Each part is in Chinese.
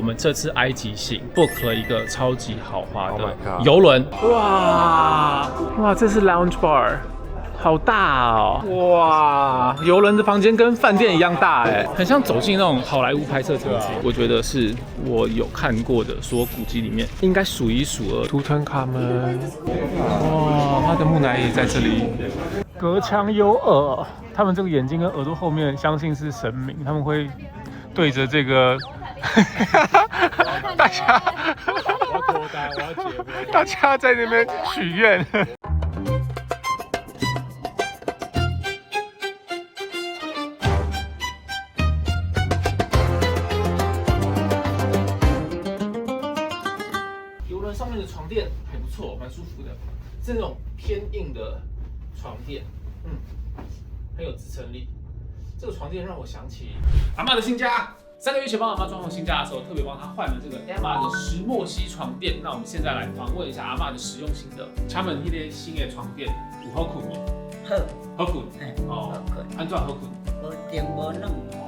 们这次埃及行 book 了一个超级豪华的 Oh 游轮。哇，这是 lounge bar。好大哦！哇，游轮的房间跟饭店一样大哎，很像走进那种好莱坞拍摄场景。我觉得是我有看过的所有古迹里面，应该数一数二。图腾卡门，哇，他的木乃伊在这里，隔墙有耳。他们这个眼睛跟耳朵后面，相信是神明，他们会对着这个大家，大家在那边许愿。上面的床垫还不错，蛮舒服的，是那种偏硬的床垫，很有支撑力。这个床垫让我想起阿嬷的新家。3个月前帮阿嬷装潢新家的时候，特别帮她换了这个 Emma 的石墨烯床垫。那我们现在来访问一下阿嬷的实用型的。他们那个新的床垫有好困吗？好困，好困，安怎好困？无定无软。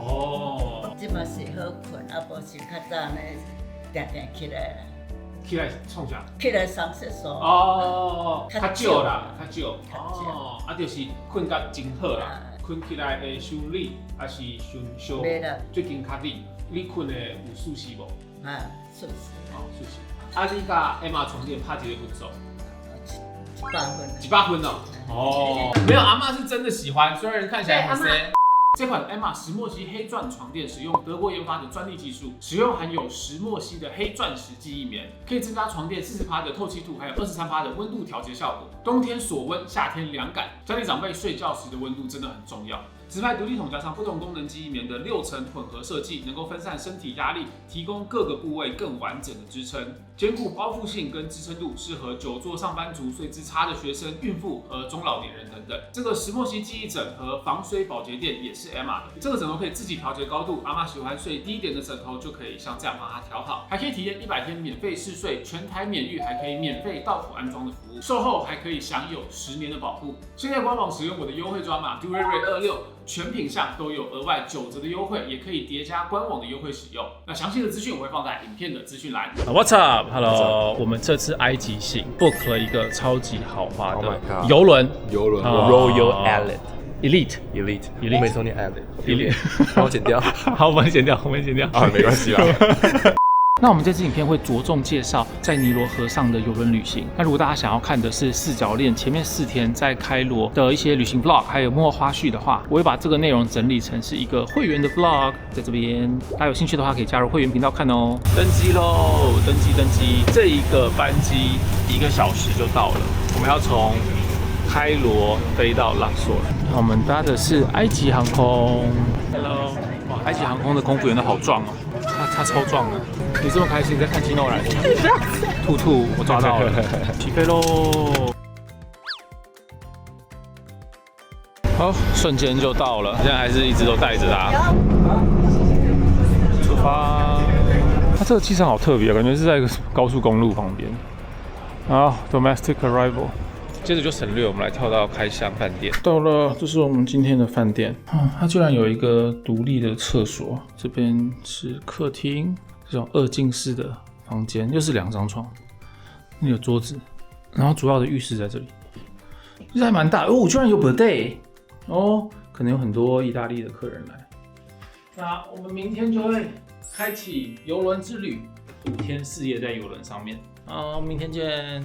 哦，即嘛是好困，啊无是较早呢，定起来。起来创啥？起来上厕所。哦，较少啦，较少。哦，啊，就是困觉真好啦，困起来会伤累，还是伤烧？袂啦。最近较累，你困的有舒适无？啊，舒适。哦，舒适。啊，你甲 Emma 床垫拍几个分数？100分。100分哦。哦，没有，阿嬷是真的喜欢，虽然看起来很 C。这款 Emma 石墨烯黑钻床垫使用德国研发的专利技术，使用含有石墨烯的黑钻石记忆棉，可以增加床垫40%的透气度，还有23%的温度调节效果。冬天锁温，夏天凉感。家里长辈睡觉时的温度真的很重要。直排独立筒加上不同功能记忆棉的6层混合设计，能够分散身体压力，提供各个部位更完整的支撑，兼顾包覆性跟支撑度，适合久坐上班族、睡姿差的学生、孕妇和中老年人等等。这个石墨烯记忆枕和防水保洁垫也是 Emma 的，这个枕头可以自己调节高度，阿嬷喜欢睡低一点的枕头，就可以像这样帮她调好，还可以体验100天免费试睡，全台免运，还可以免费到府安装的服务，售后还可以享有10年的保护。现在官网使用我的优惠专码 DURAY26。全品项都有额外9折的优惠，也可以叠加官网的优惠使用。那详细的资讯我会放在影片的资讯栏。What's up? Hello， 我们这次埃及行 book 了一个超级豪华的游轮，Royal Elite， 我每次都念 Elite， 帮我剪掉。好，我们剪掉。啊，没关系啦。那我们这支影片会着重介绍在尼罗河上的邮轮旅行。那如果大家想要看的是4角恋前面4天在开罗的一些旅行 vlog， 还有幕后花絮的话，我会把这个内容整理成是一个会员的 vlog， 在这边大家有兴趣的话可以加入会员频道看哦。登机喽，登机！这一个班机1个小时就到了，我们要从开罗飞到拉索了。我们搭的是埃及航空。Hello， 哇，埃及航空的空服员都好壮哦。他超壮的，你这么开心在看基诺来？兔，我抓到了，起飞喽！好，瞬间就到了，现在还是一直都带着它。出发！它这个机场好特别，感觉是在一个高速公路旁边。好 ，domestic arrival。接着就省略，我们来跳到开箱饭店。到了，这是我们今天的饭店。它居然有一个独立的厕所，这边是客厅，这种2进式的房间，又是2张床，那有桌子，然后主要的浴室在这里，其实还蛮大哦，居然有 bidet 哦，可能有很多意大利的客人来。那我们明天就会开启邮轮之旅，5天4夜在邮轮上面。好，明天见。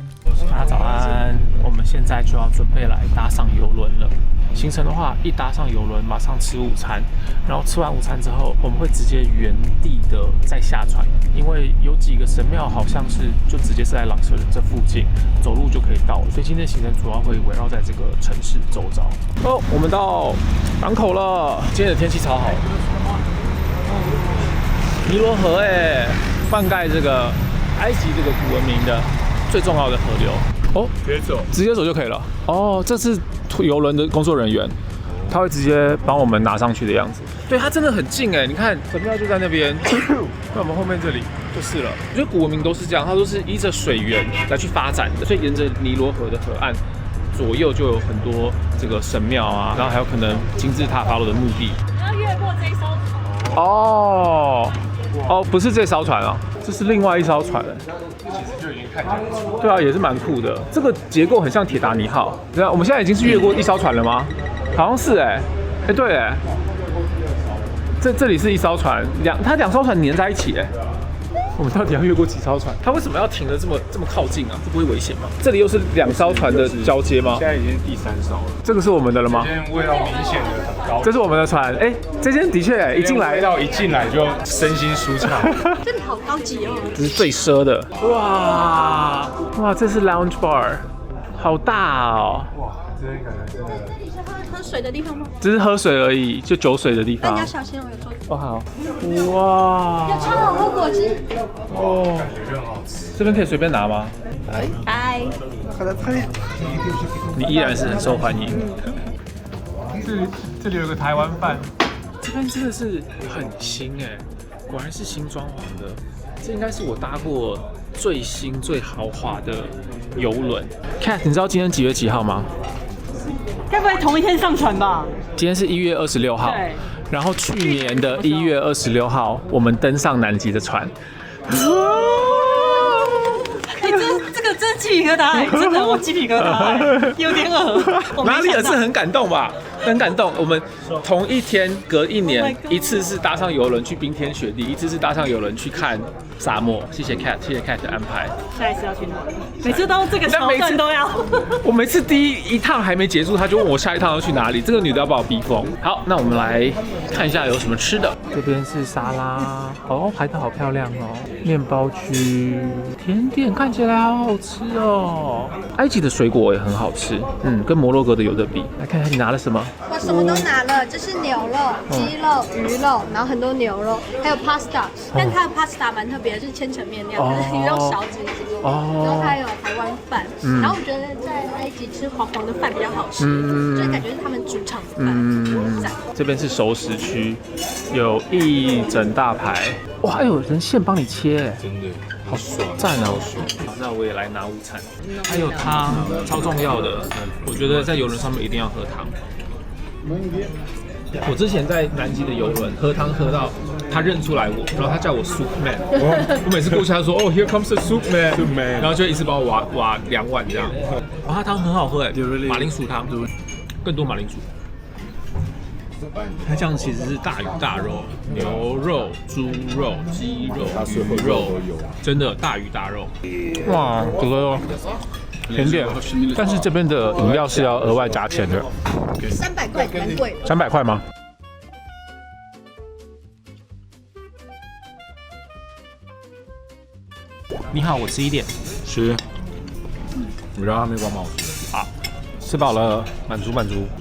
大家早安，我们现在就要准备来搭上邮轮了。行程的话，一搭上邮轮，马上吃午餐，然后吃完午餐之后，我们会直接原地的再下船，因为有几个神庙好像是就直接是在朗舍人这附近，走路就可以到了。所以今天的行程主要会围绕在这个城市周遭。哦，我们到港口了，今天的天气超好。尼罗河灌溉这个埃及这个古文明的最重要的河流哦，直接走就可以了哦。这是邮轮的工作人员，他会直接帮我们拿上去的样子。对，它真的很近你看神庙就在那边，那我们后面这里就是了。我觉得古文明都是这样，它都是依着水源来去发展的，所以沿着尼罗河的河岸左右就有很多这个神庙啊，然后还有可能金字塔法老的墓地。要越过这一艘船哦。哦，不是这艘船哦，这是另外一艘船。其实就已经看起来不错。对啊，也是蛮酷的。这个结构很像铁达尼号。对啊，我们现在已经是越过一艘船了吗？好像是对这里是一艘船，它2艘船连在一起我们到底要越过几艘船？它为什么要停得这么靠近啊？这不会危险吗？这里又是2艘船的交接吗？现在已经是第3艘了。这个是我们的了吗？今天味道明显的很高。这是我们的船。这间的确一进来味道一进来就身心舒畅。这里好高级哦！这是最奢的。哇，这是 lounge bar， 好大哦。哇，这边感觉真的。这里是喝水的地方吗？只是喝水而已，就酒水的地方。大家小心哦，有桌子。好。哇。有超好喝果汁。哦，感觉就很好吃。这边可以随便拿吗？拜。你依然是很受欢迎。这里有个台湾饭，这边真的是很新果然是新装潢的。这应该是我搭过最新最豪华的邮轮。Cat， 你知道今天几月几号吗？该不会同一天上船吧？今天是1月26号。对。然后去年的1月26号，我们登上南极的船。这个真鸡皮疙瘩，真的我鸡皮疙瘩，有点恶。哪里也是很感动吧？很感动。我们同一天隔1年，一次是搭上邮轮去冰天雪地，一次是搭上邮轮去看沙漠。谢谢 Cat， 谢谢 Cat 的安排。下一次要去哪里？每次都这个桥段都要。我每次第一趟还没结束，他就问我下一趟要去哪里。这个女的要把我逼疯。好，那我们来看一下有什么吃的。这边是沙拉，排得好漂亮哦。面包区，甜点看起来好好吃哦。埃及的水果也很好吃，跟摩洛哥的有得比。来看一下你拿了什么。我什么都拿了，这是牛肉、鸡肉、鱼肉，然后很多牛肉，还有 pasta， 但它的 pasta 蛮特别的，就是千层面那样，就是鱼肉小只的。然后它有台湾饭，然后我觉得在埃及吃黄黄的饭比较好吃，就是感觉是他们主场的饭。这边是熟食区，有一整大排，哇，还有人现帮你切，真的好爽，赞哦！好，那我也来拿午餐，还有汤，超重要的，我觉得在邮轮上面一定要喝汤。我之前在南极的邮轮喝汤喝到他认出来我，然后他叫我 Soup Man， 我每次过去他说哦 Here comes the Soup Man， 然后就一直帮我挖2碗这样。哇，它汤很好喝马铃薯汤，更多马铃薯。它这样其实是大鱼大肉，牛肉、猪肉、鸡肉、鱼肉，真的大鱼大肉。哇，这个甜点，但是这边的饮料是要额外加钱的，300块蛮贵的。300块吗？你好，我吃一点。吃。我觉得它面包蛮好吃的。好。吃饱了，满足。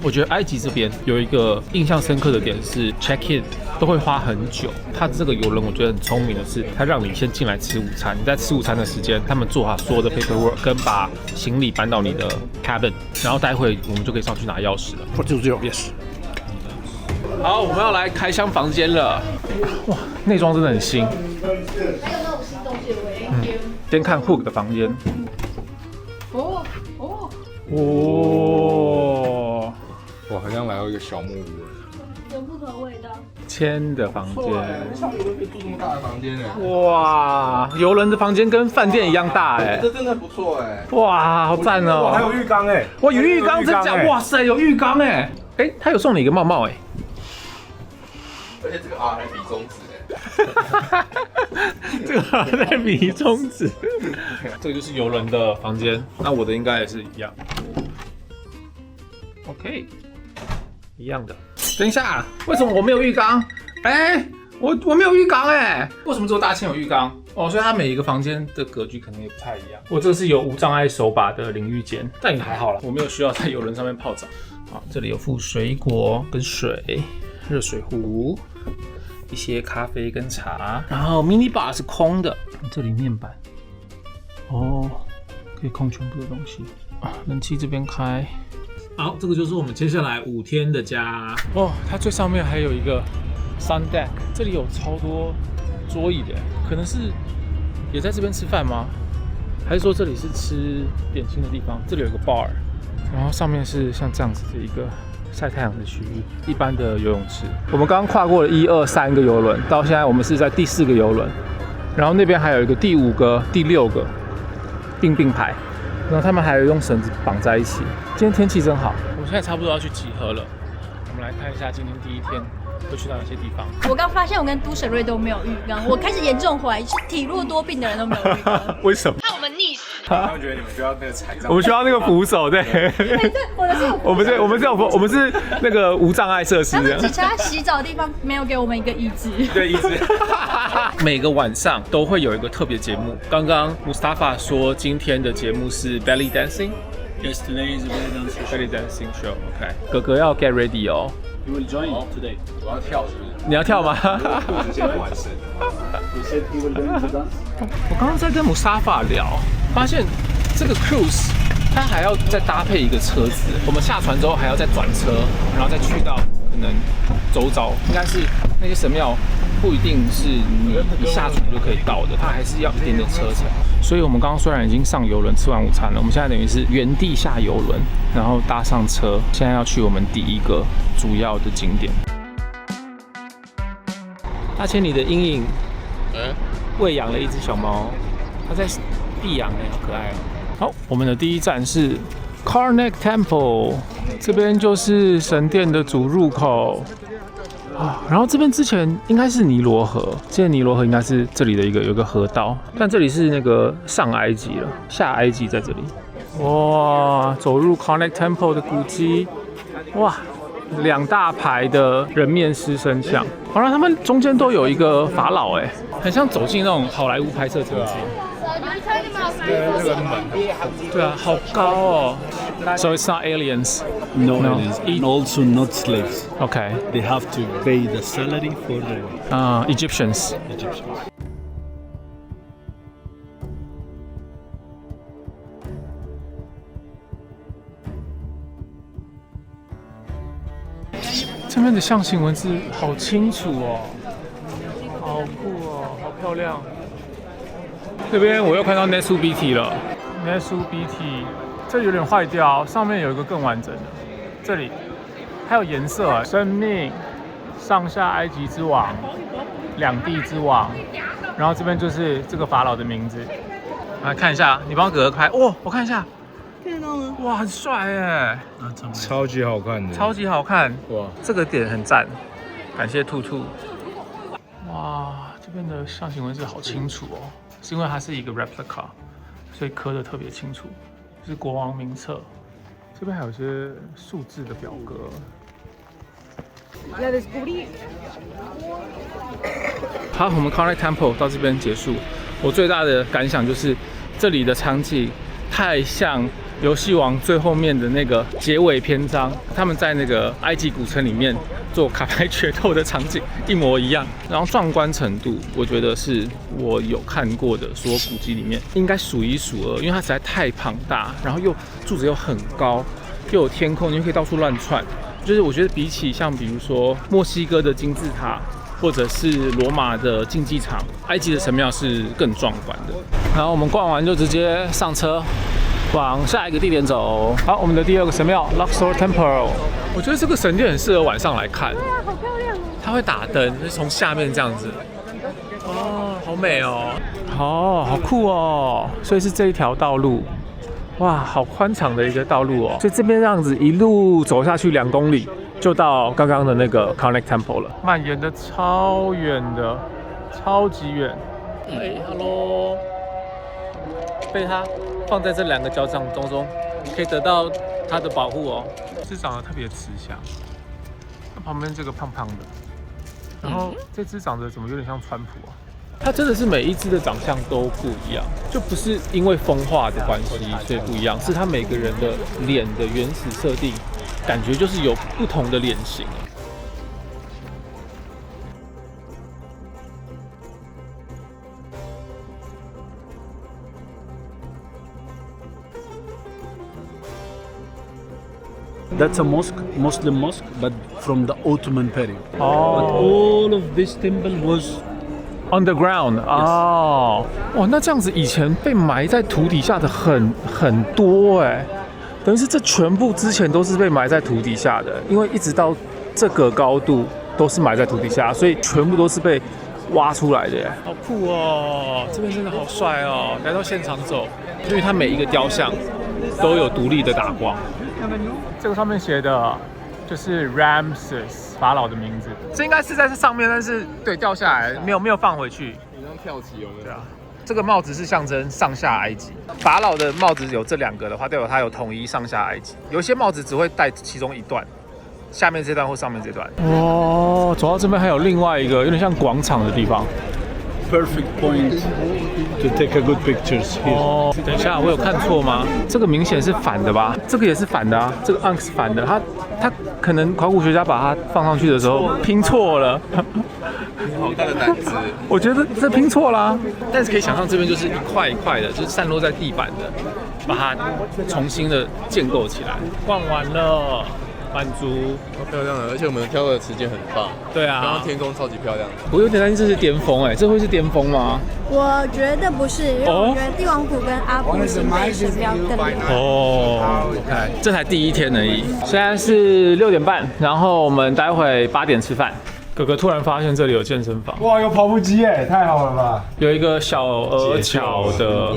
我觉得埃及这边有一个印象深刻的点是 check in 都会花很久。它这个邮轮我觉得很聪明的是，它让你先进来吃午餐，你在吃午餐的时间，他们做好所有的 paperwork， 跟把行李搬到你的 cabin， 然后待会我们就可以上去拿钥匙了。yes。好，我们要来开箱房间了。哇，内装真的很新。还有那种新东西的味。先看 Hook 的房间。我好像来到一个小木屋，有不同味道。千的房间，上游轮可以住这么大的房间哇，游轮的房间跟饭店一样大这真的不错哇，好赞哦！哇，还有浴缸哇，有浴缸，真假？哇塞，有浴缸他有送你一个帽帽而且这个 R 还比中指这个还在比中指。这个就是游轮的房间，那我的应该也是一样。OK， 一样的。等一下，为什么我没有浴缸？我没有浴缸为什么只有大千有浴缸？所以它每一个房间的格局可能也不太一样。我这个是有无障碍手把的淋浴间，但也还好啦，我没有需要在游轮上面泡澡。好，这里有附水果跟水、热水壶。一些咖啡跟茶，然后 mini bar 是空的，这里面板，可以控全部的东西。冷气这边开。好，这个就是我们接下来5天的家。它最上面还有一个 sun deck， 这里有超多桌椅的，可能是也在这边吃饭吗？还是说这里是吃点心的地方？这里有一个 bar， 然后上面是像这样子的一个晒太阳的区域，一般的游泳池。我们刚刚跨过了1、2、3个游轮，到现在我们是在第4个游轮，然后那边还有一个第5个、第6个并排，然后他们还有用绳子绑在一起。今天天气真好，我们现在差不多要去集合了。我们来看一下今天第1天会去到哪些地方。我刚发现我跟都审瑞都没有浴缸，我开始严重怀疑是体弱多病的人都没有浴缸。为什么？怕我们溺死。他们觉得你们需要那个踩障，我们需要那个扶手，对。我们是那个无障碍设施。他们只差洗澡的地方没有给我们一个椅子。对，椅子。每个晚上都会有一个特别节目。刚刚 Mustafa 说今天的节目是 belly dancing。Yes, today is belly dancing show. OK， 哥哥要 get ready 哦。You will join today。我要跳是不是？你要跳吗？裤子先完身。我刚刚在跟Mustafa聊，发现这个 cruise 它还要再搭配一个车子。我们下船之后还要再转车，然后再去到可能周遭，应该是那些神庙不一定是你一下船就可以到的，它还是要一点点车程。所以我们刚刚虽然已经上邮轮吃完午餐了，我们现在等于是原地下邮轮，然后搭上车，现在要去我们第1个主要的景点。大千，你的阴影喂养了一只小猫，它在闭养好可爱哦。好，我们的第1站是 Karnak Temple， 这边就是神殿的主入口啊。然后这边之前应该是尼罗河，现在尼罗河应该是这里的有一个河道，但这里是那个上埃及了，下埃及在这里。哇，走入 Karnak Temple 的古迹，哇，2大排的人面狮身像，好像他们中间都有一个法老，很像走进那种好莱坞拍摄场景。对，那个门，对啊，好高哦。So it's not aliens. No, aliens, and also not slaves. Okay. They have to pay the salary for the Egyptians. Egyptians. 这边的象形文字好清楚哦，好酷哦，好漂亮。这边我又看到 Nesubiti 了 ，Nesubiti 这有点坏掉，上面有一个更完整的，这里还有颜色，生命、上下埃及之王、两地之王，然后这边就是这个法老的名字。来看一下，你帮哥哥拍，哇，我看一下。看到吗？哇，很帅耶！超级好看的，超级好看哇！这个点很赞，感谢兔兔。哇，这边的象形文字好清楚哦，是因为它是一个 replica， 所以刻得特别清楚。是国王名册，这边还有一些数字的表格。好，我们 Karnak Temple 到这边结束。我最大的感想就是这里的场景太像游戏王最后面的那个结尾篇章，他们在那个埃及古城里面做卡牌决斗的场景一模一样，然后壮观程度，我觉得是我有看过的所有古迹里面应该数一数二，因为它实在太庞大，然后又柱子又很高，又有天空，你又可以到处乱窜。就是我觉得比起像比如说墨西哥的金字塔，或者是罗马的竞技场，埃及的神庙是更壮观的。然后我们逛完就直接上车，往下一个地点走。好，我们的第二个神庙 Luxor Temple， 我觉得这个神殿很适合晚上来看。对啊，好漂亮哦！它会打灯，就是从下面这样子。哦，好美哦！哦，好酷哦！所以是这一条道路。哇，好宽敞的一个道路哦！所以这边这样子一路走下去2公里，就到刚刚的那个 Karnak Temple 了。蔓延的超远的，超级远。Hello。被它放在这2个脚掌中，可以得到它的保护哦。是长得特别慈祥，它旁边这个胖胖的，然后这只长得怎么有点像川普啊？它真的是每一只的长相都不一样，就不是因为风化的关系所以不一样，是它每个人的脸的原始设定，感觉就是有不同的脸型。That's a mosque, Muslim mosque, but from the Ottoman period. Oh. But all of this temple was underground 哦，哇，那这样子以前被埋在土底下的很多哎，等于是这全部之前都是被埋在土底下的，因为一直到这个高度都是埋在土底下，所以全部都是被挖出来的耶，好酷哦！这边真的好帅哦！来到现场走，因为它每一个雕像都有独立的打光。这个上面写的就是 Ramses 法老的名字，这应该是在这上面，但是对掉下来没有放回去。你刚跳起有没有？对啊。这个帽子是象征上下埃及，法老的帽子有这2个的话，代表它有统一上下埃及。有一些帽子只会戴其中一段，下面这段或上面这段。哦，走到这边还有另外一个有点像广场的地方。Perfect point to take a good pictures here. 哦，等一下，我有看错吗？这个明显是反的吧？这个也是反的啊，这个 Ankh 是反的，他可能考古学家把它放上去的时候拼错了。好大的胆子！我觉得这拼错啦，但是可以想象这边就是一块一块的，就是散落在地板的，把它重新的建构起来。逛完了，满足，好漂亮的，而且我们挑的时间很棒。对啊，刚刚天空超级漂亮的。我有点担心这是巅峰哎，这会是巅峰吗？我觉得不是，因为我觉得帝王谷跟阿布辛贝神庙更厉害。哦 ，OK， 这才第1天而已。现在是6点半，然后我们待会8点吃饭。哥哥突然发现这里有健身房，哇，有跑步机耶，太好了吧！有一个小而巧的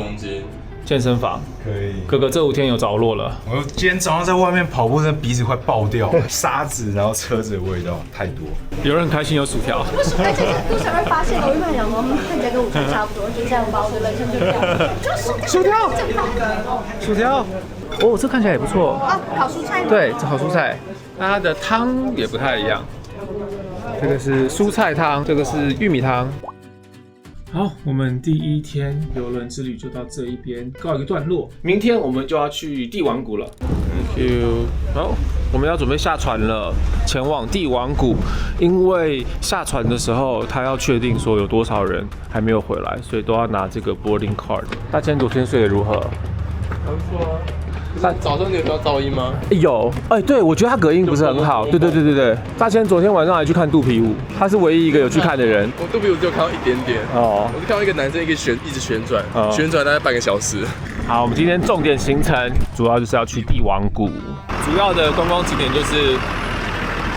健身房。可以。哥哥这5天有着落了。我今天早上在外面跑步，那鼻子快爆掉了，沙子，然后车子的味道太多。有人很开心有薯条。不是，而且是路上会发现，我原本想说看起来跟午餐差不多，就这样把我的人生就掉了。薯条，薯条。哦，这看起来也不错。啊，烤蔬菜吗？对，这烤蔬菜，那它的汤也不太一样。这个是蔬菜汤，这个是玉米汤。好，我们第1天邮轮之旅就到这一边告一个段落。明天我们就要去帝王谷了。Thank you。好，我们要准备下船了，前往帝王谷。因为下船的时候，他要确定说有多少人还没有回来，所以都要拿这个 boarding card。大千昨天睡得如何？还不错啊。早上你有听到噪音吗？有，对，我觉得他隔音不是很好。对。大千昨天晚上还去看肚皮舞，他是唯一一个有去看的人。我肚皮舞只有看到一点点。哦，我就看到一个男生一直旋转，旋转大概半个小时。好，我们今天重点行程主要就是要去帝王谷，主要的观光景点就是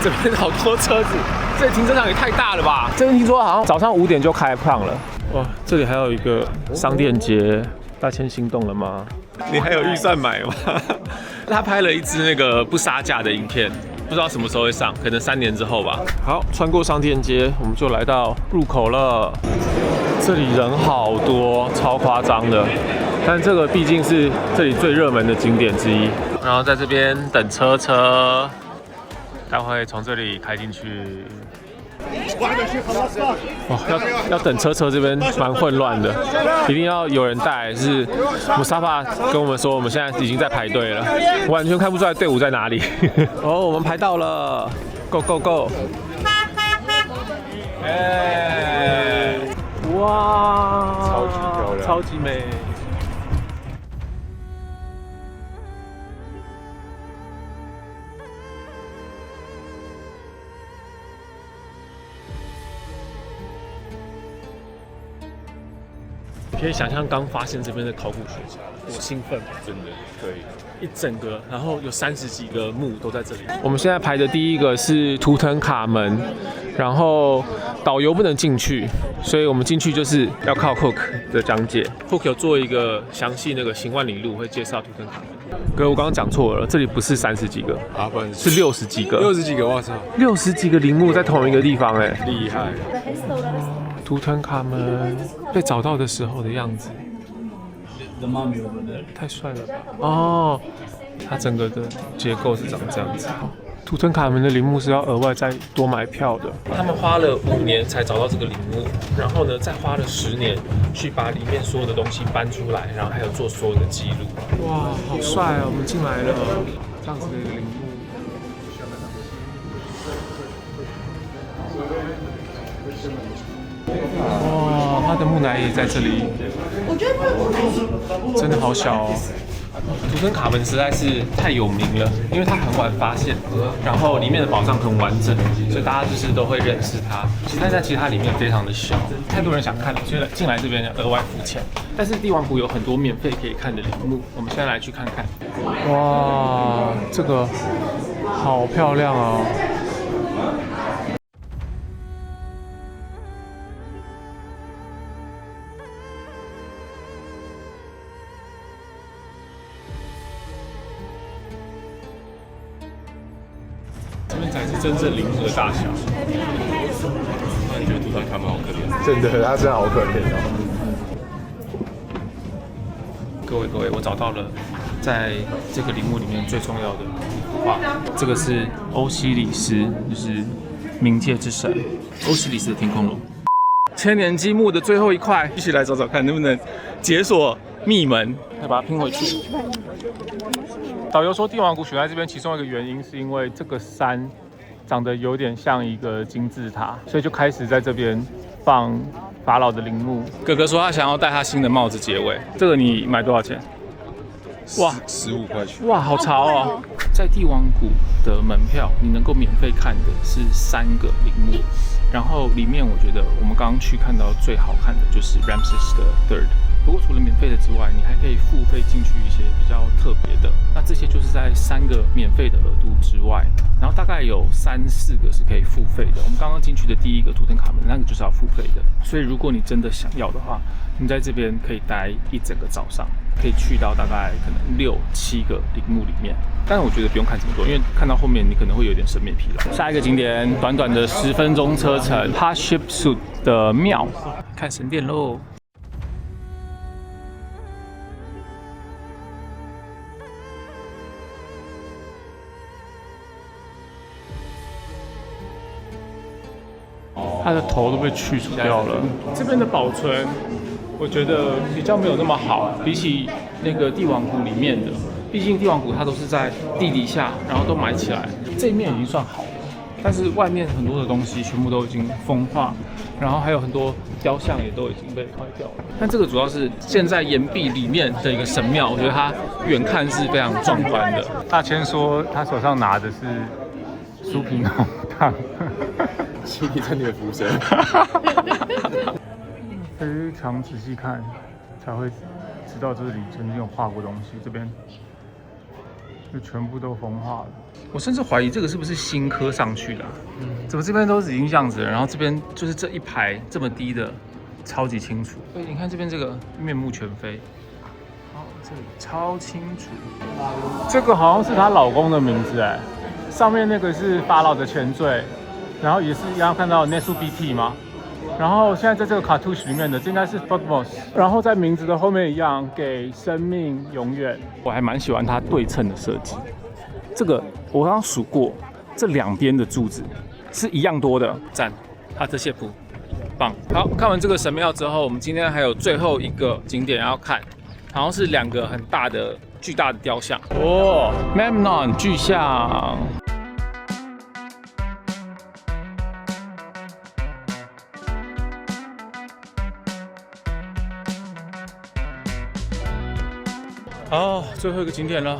这边好多车子，这停车场也太大了吧？这边听说好像早上5点就开放了。哇，这里还有一个商店街，大千心动了吗？你还有预算买吗？他拍了一支那个不杀价的影片，不知道什么时候会上，可能3年之后吧。好，穿过商店街，我们就来到入口了。这里人好多，超夸张的。但这个毕竟是这里最热门的景点之一。然后在这边等车，待会从这里开进去。哇，要等车这边蛮混乱的，一定要有人带。是姆萨法跟我们说，我们现在已经在排队了，完全看不出来队伍在哪里。哦，我们排到了 ，Go Go Go！ 哇，超级漂亮，超级美。可以想象刚发现这边的考古学家多兴奋，真的可以一整个，然后有30几个墓都在这里。我们现在排的第一个是图腾卡门，然后导游不能进去，所以我们进去就是要靠 Hook 的讲解。Hook 有做一个详细那个行万里路，会介绍图腾卡门。哥，我刚刚讲错了，这里不是30几个啊，不然是60几个。60几个，我操！60几个陵墓在同一个地方，哎，厉害！图腾卡门被找到的时候的样子，太帅了吧！哦，它整个的结构是长这样子。图腾卡门的陵墓是要额外再多买票的。他们花了5年才找到这个陵墓，然后呢，再花了10年去把里面所有的东西搬出来，然后还有做所有的记录。哇，好帅啊！我们进来了，这样子的一个陵墓。哇，他的木乃伊在这里，我觉得这个木乃伊真的好小哦。图腾卡门实在是太有名了，因为它很晚发现，然后里面的宝藏很完整，所以大家就是都会认识它。其实它里面非常的小，太多人想看了，所以进来这边要额外付钱。但是帝王谷有很多免费可以看的陵墓，我们现在来去看看。哇，这个好漂亮哦！这边才是真正陵墓的大小。那你觉得图坦卡门好可怜？真的，他真的好可怜哦。各位，我找到了在这个陵墓里面最重要的画，这个是欧西里斯，就是冥界之神欧西里斯的天空龙。千年积木的最后一块，一起来找找看能不能解锁密门，再把它拼回去。导游说帝王谷选在这边，其中一个原因是因为这个山长得有点像一个金字塔，所以就开始在这边放法老的陵墓。哥哥说他想要戴他新的帽子结尾，这个你买多少钱？哇，15块钱。哇，好潮哦！在帝王谷的门票，你能够免费看的是3个陵墓，然后里面我觉得我们刚刚去看到最好看的就是 Ramses III。不过除了免费的之外，你还可以付费进去一些比较特别的。那这些就是在3个免费的额度之外，然后大概有3、4个是可以付费的。我们刚刚进去的第一个图腾卡门，那个就是要付费的。所以如果你真的想要的话，你在这边可以待一整个早上，可以去到大概可能6、7个陵墓里面。但是我觉得不用看这么多，因为看到后面你可能会有点审美疲劳。下一个景点，短短的10分钟车程 ，Hatshepsut 的庙，看神殿喽。它的头都被去除掉了。这边的保存，我觉得比较没有那么好，比起那个帝王谷里面的。毕竟帝王谷它都是在地底下，然后都埋起来。这一面已经算好了，但是外面很多的东西全部都已经风化，然后还有很多雕像也都已经被坏掉了。但这个主要是建在岩壁里面的一个神庙，我觉得它远看是非常壮观的。大千说他手上拿的是酥皮浓汤。心里真的浮生。非常仔细看，才会知道这里曾经有画过东西。这边就全部都风化了。我甚至怀疑这个是不是新刻上去的、怎么这边都是已经这样子了，然后这边就是这一排这么低的，超级清楚。所以你看这边这个面目全非，好，这里超清楚。这个好像是她老公的名字哎，上面那个是法老的前缀。然后也是一样看到 Nesubiti 嘛，然后现在在这个 cartouche 里面的，这应该是 Thutmose， 然后在名字的后面一样给生命永远。我还蛮喜欢它对称的设计，这个我刚刚数过，这2边的柱子是一样多的，赞，哈特谢普，棒。好，看完这个神庙之后，我们今天还有最后一个景点要看，好像是2个很大的巨大的雕像哦 ，Memnon 巨像。哦，最后一个景点了。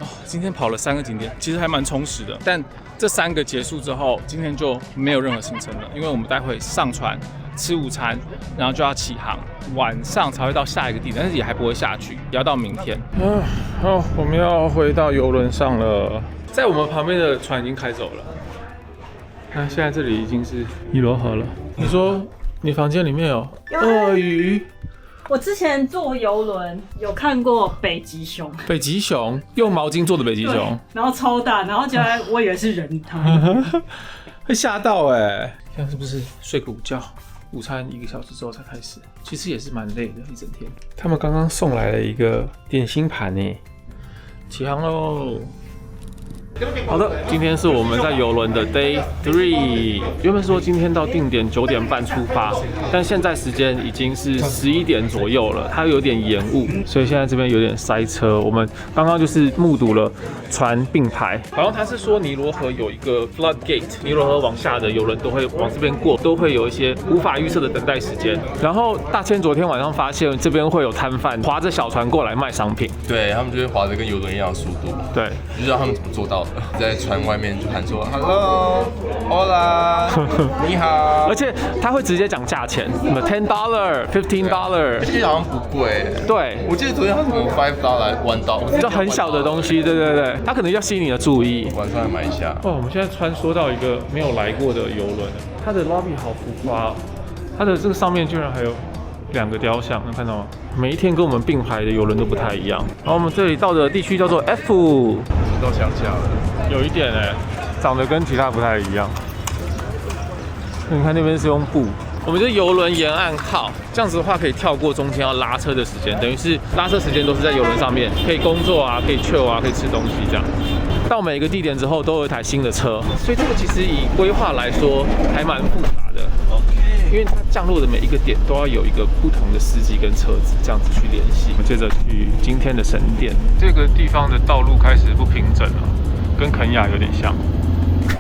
哦，今天跑了3个景点，其实还蛮充实的。但这3个结束之后，今天就没有任何行程了，因为我们待会上船吃午餐，然后就要起航，晚上才会到下一个地点，但是也还不会下去，也要到明天。好，我们要回到邮轮上了。在我们旁边的船已经开走了。那现在这里已经是伊罗河了。你说你房间里面有鳄鱼？我之前坐游轮有看过北极熊，北极熊用毛巾做的北极熊，然后超大，然后竟然我以为是人汤，会吓到哎！现在是不是睡个午觉？午餐1个小时之后才开始，其实也是蛮累的，一整天。他们刚刚送来了一个点心盘呢，起航喽！好的，今天是我们在邮轮的 Day 3。原本说今天到定点9点半出发，但现在时间已经是11点左右了，它有点延误，所以现在这边有点塞车。我们刚刚就是目睹了船并排，好像他是说尼罗河有一个 floodgate， 尼罗河往下的邮轮都会往这边过，都会有一些无法预测的等待时间。然后大千昨天晚上发现这边会有摊贩划着小船过来卖商品，对他们就会划着跟邮轮一样的速度，对，不知道他们怎么做到的，在船外面就喊说 Hello Hola 你好，而且他会直接讲价钱，什么$10、$15，而且好像不贵。对，我记得昨天他什么$5、$1，就很小的东西，对对对，它可能要吸引你的注意。晚上来买一下。哦，我们现在穿梭到一个没有来过的邮轮，它的 lobby 好浮夸哦，它的这个上面居然还有2个雕像，能看到吗？每一天跟我们并排的邮轮都不太一样。然后我们这里到的地区叫做 F， 到乡下了，有一点哎，长得跟其他不太一样。你看那边是用布。我们就邮轮沿岸靠，这样子的话可以跳过中间要拉车的时间，等于是拉车时间都是在邮轮上面，可以工作啊，可以 chill 啊，可以吃东西这样。到每个地点之后都有一台新的车，所以这个其实以规划来说还蛮复杂的。因为它降落的每一个点都要有一个不同的司机跟车子这样子去联系。我们接着去今天的神殿，这个地方的道路开始不平整了，跟肯亚有点像。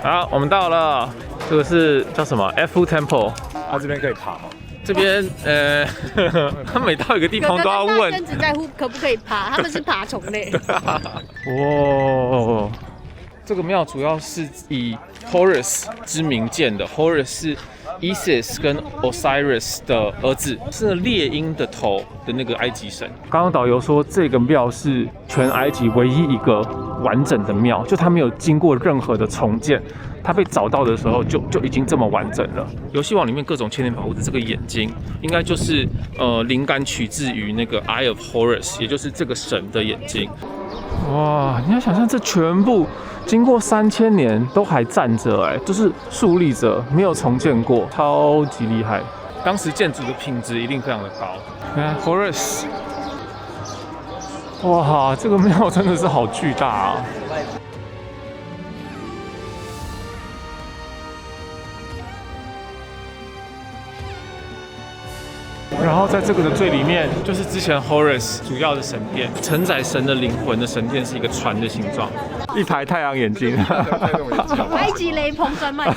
好，我们到了，这个是叫什么 F Temple。它这边可以爬吗？这边他每到一个地方都要问。只在乎可不可以爬，他们是爬虫类。哇，这个庙主要是以 Horus 之名建的 ，Horus 是 Isis 跟 Osiris 的儿子，是猎鹰的头的那个埃及神。刚刚导游说，这个庙是全埃及唯一一个完整的庙，就它没有经过任何的重建。它被找到的时候就已经这么完整了。游戏王里面各种千年宝物的这个眼睛，应该就是灵感取自于那个 Eye of Horus， 也就是这个神的眼睛。哇，你要想象这全部经过3000年都还站着，哎，就是竖立着，没有重建过，超级厉害。当时建筑的品质一定非常的高。你看 Horus， 哇，这个庙真的是好巨大啊！然后在这个的最里面，就是之前 Horus 主要的神殿，承载神的灵魂的神殿是一个船的形状，一排太阳眼镜，埃及雷朋专卖。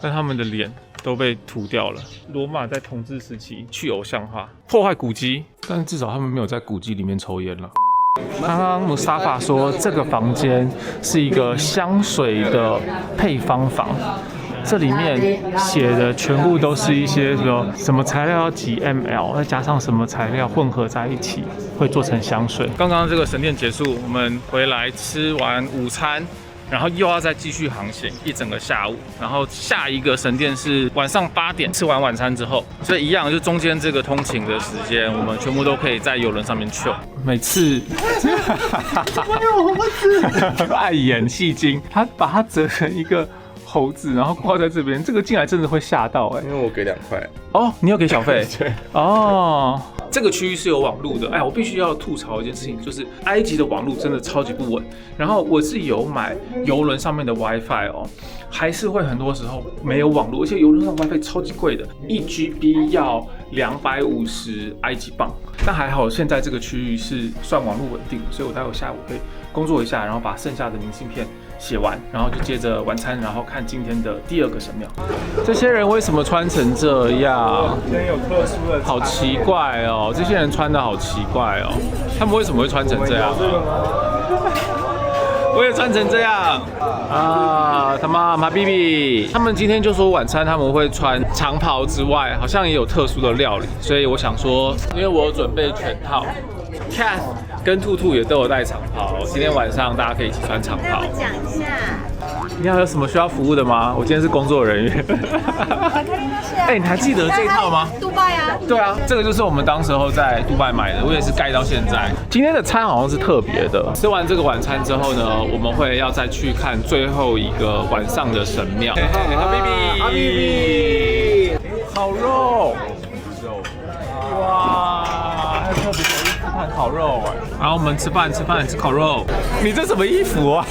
但他们的脸都被涂掉了。罗马在统治时期去偶像化，破坏古迹，但是至少他们没有在古迹里面抽烟了。刚刚穆斯塔法说，这个房间是一个香水的配方房。这里面写的全部都是一些什么材料要几 ml， 再加上什么材料混合在一起会做成香水。刚刚这个神殿结束，我们回来吃完午餐，然后又要再继续航行一整个下午，然后下一个神殿是晚上8点吃完晚餐之后，所以一样就中间这个通勤的时间，我们全部都可以在邮轮上面 chill。每次爱演戏精，他把它折成一个猴子，然后挂在这边，这个进来真的会吓到哎。因为我给2块。哦，你有给小费？对。哦，这个区域是有网路的。哎，我必须要吐槽一件事情，就是埃及的网路真的超级不稳。然后我是有买邮轮上面的 WiFi 哦，还是会很多时候没有网路，而且邮轮上的 WiFi 超级贵的，1GB 要250埃及镑。但还好现在这个区域是算网路稳定，所以我待会下午可以工作一下，然后把剩下的明信片写完，然后就接着晚餐，然后看今天的第2个神庙。这些人为什么穿成这样？今天有特殊的，好奇怪哦！这些人穿的好奇怪哦，他们为什么会穿成这样？我也穿成这样啊！他妈马 BB， 他们今天就说晚餐他们会穿长袍之外，好像也有特殊的料理，所以我想说，因为我有准备全套 ，Cat 跟兔兔也都有带长袍，今天晚上大家可以一起穿长袍。讲一下，你还有什么需要服务的吗？我今天是工作人员。哎，你还记得这一套吗？杜拜啊。对啊，这个就是我们当时候在杜拜买的，我也是盖到现在。今天的餐好像是特别的，吃完这个晚餐之后呢，我们会要再去看最后一个晚上的神庙。哈比比，好肉，哇，还有特别的含烤肉哎。然后我们吃饭吃烤肉。你这什么衣服啊？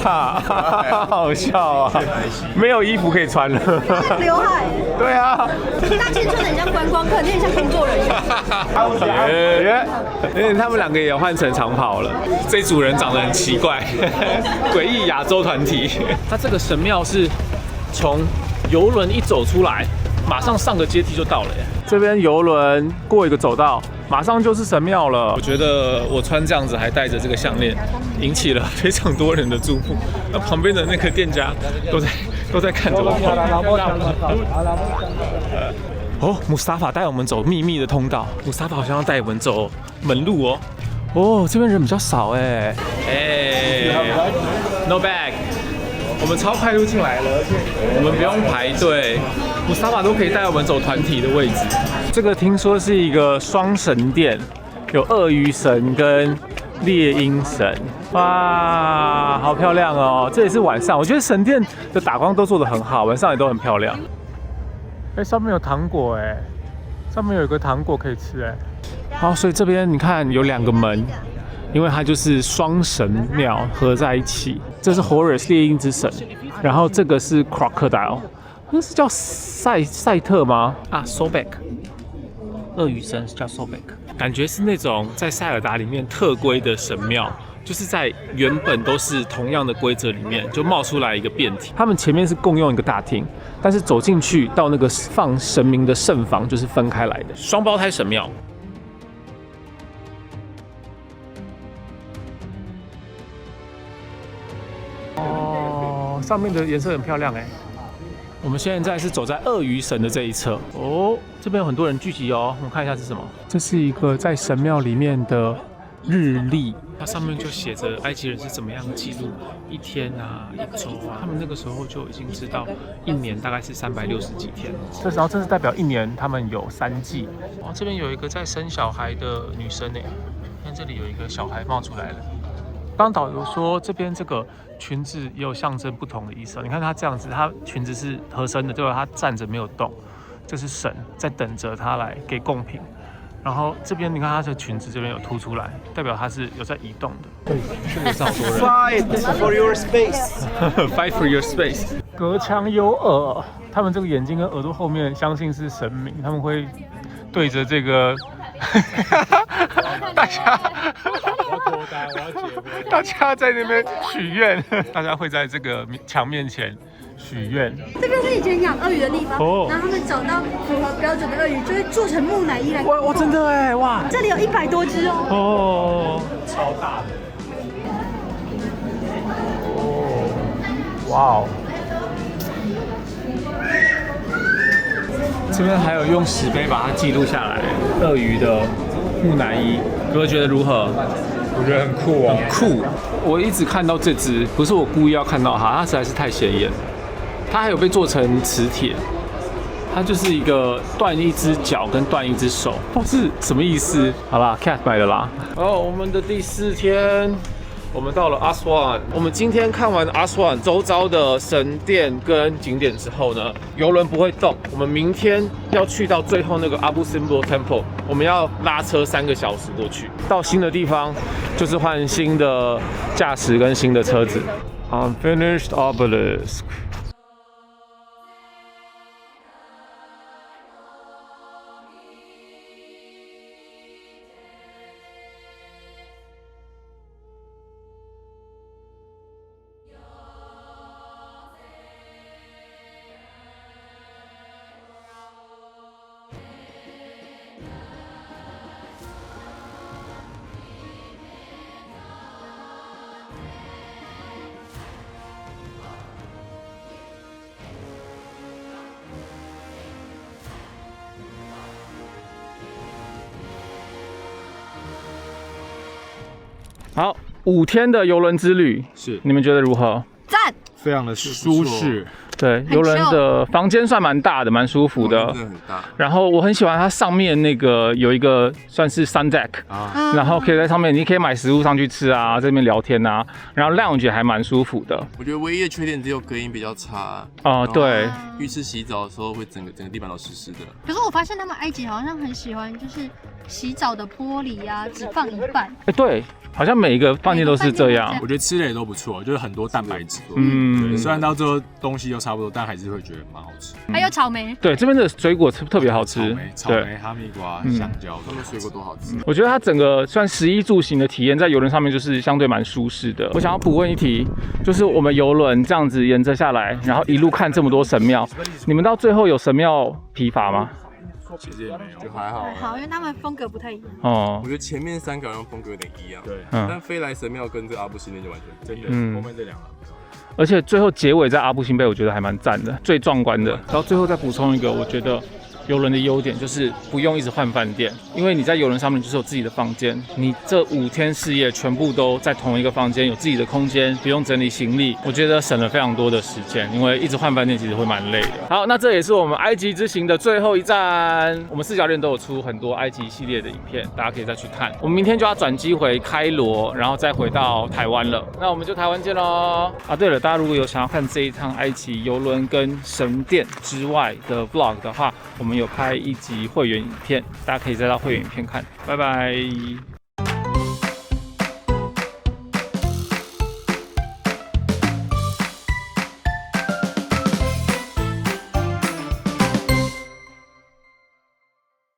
好笑啊！没有衣服可以穿了。刘海。对啊。大千穿的很像观光客，你很像工作人员。因为他们两个也换成长袍了。这组人长得很奇怪，诡异亚洲团体。它这个神庙是从游轮一走出来，马上上个阶梯就到了耶。这边游轮过一个走道，马上就是神庙了。我觉得我穿这样子还戴着这个项链，引起了非常多人的注目。那旁边的那个店家都在看着我。哦，穆斯塔法带我们走秘密的通道。穆斯塔法好像要带我们走门路哦。哦，这边人比较少哎。No bag。我们超快就进来了，而且我们不用排队，穆斯塔法都可以带我们走团体的位置。这个听说是一个双神殿，有鳄鱼神跟猎鹰神。哇，好漂亮哦！这也是晚上，我觉得神殿的打光都做得很好，晚上也都很漂亮。哎，上面有糖果哎，上面有一个糖果可以吃哎。好，所以这边你看有2个门。因为它就是双神庙合在一起，这是 Horus 猎鹰之神，然后这个是 Crocodile， 那是叫赛特吗？啊 ，Sobek， 鳄鱼神是叫 Sobek， 感觉是那种在塞尔达里面特规的神庙，就是在原本都是同样的规则里面就冒出来一个变体。他们前面是共用一个大厅，但是走进去到那个放神明的圣房就是分开来的双胞胎神庙。上面的颜色很漂亮哎。我们现在是走在鳄鱼神的这一侧哦，这边有很多人聚集哦。我们看一下是什么？这是一个在神庙里面的日历，它上面就写着埃及人是怎么样记录一天啊、一周啊。他们那个时候就已经知道一年大概是360几天。然后这是代表一年他们有3季。哇，这边有一个在生小孩的女生哎，看这里有一个小孩冒出来了。刚导游说，这边这个裙子也有象征不同的意思。你看她这样子，她裙子是合身的，对吧？她站着没有动，这是神在等着她来给贡品。然后这边你看她的裙子这边有凸出来，代表她是有在移动的。对，这里是好多人。Fight for your space. Fight for your space. 隔墙有耳，他们这个眼睛跟耳朵后面相信是神明，他们会对着这个。大家在那边许愿，大家会在这个墙面前许愿。这边是以前养鳄鱼的地方，然后他们找到符合标准的鳄鱼，就会做成木乃伊来。哇，真的哎，哇！这里有100多只哦。哦，超大的。哦，哇哦！这边还有用石碑把它记录下来，鳄鱼的木乃伊，各位觉得如何？我觉得很酷哦，很酷。我一直看到这只，不是我故意要看到它，它实在是太显眼。它还有被做成磁铁，它就是一个断一只脚跟断一只手，不知道是什么意思。好啦 ，Cat 买的啦。哦，我们的第4天。我们到了阿斯万，我们今天看完阿斯万周遭的神殿跟景点之后呢，游轮不会动。我们明天要去到最后那个 Abu Simbel Temple， 我们要拉车3个小时过去。到新的地方就是换新的驾驶跟新的车子。Unfinished Obelisk。好，5天的游轮之旅，是你们觉得如何？赞，非常的舒适。对，游轮的房间算蛮大的，蛮舒服的，真的很大。然后我很喜欢它上面那个有一个算是 sun deck，然后可以在上面，你可以买食物上去吃啊，在这边聊天啊，然后 lounge 还蛮舒服的。我觉得唯一的缺点只有隔音比较差。对。浴室洗澡的时候会整个地板都湿湿的。可是我发现他们埃及好像很喜欢，就是洗澡的玻璃啊，只放一半。对。好像每一个饭店都是这样。我觉得吃的也都不错，就是很多蛋白质。虽然到最后东西都差不多，但还是会觉得蛮好吃。还有草莓。对，这边的水果特别好吃。草莓、哈密瓜、香蕉，他们水果都好吃。我觉得它整个算食衣住行的体验，在邮轮上面就是相对蛮舒适的。我想要补问一题，就是我们邮轮这样子沿着下来，然后一路看这么多神庙，你们到最后有神庙疲乏吗？其实也没有，就还好。好，因为他们风格不太一样。我觉得前面3个好像风格有点一样。对，但飞来神庙跟这阿布辛贝就完全真的，后面这2个。而且最后结尾在阿布辛贝，我觉得还蛮赞的，最壮观的。然后最后再补充一个，我觉得邮轮的优点就是不用一直换饭店，因为你在邮轮上面就是有自己的房间，你这5天4夜全部都在同一个房间，有自己的空间，不用整理行李，我觉得省了非常多的时间，因为一直换饭店其实会蛮累的。好，那这也是我们埃及之行的最后一站，我们4教练都有出很多埃及系列的影片，大家可以再去看。我们明天就要转机回开罗，然后再回到台湾了，那我们就台湾见咯。对了，大家如果有想要看这一趟埃及邮轮跟神殿之外的 vlog 的话，我们有拍1集会员影片，大家可以再到会员影片看。拜拜。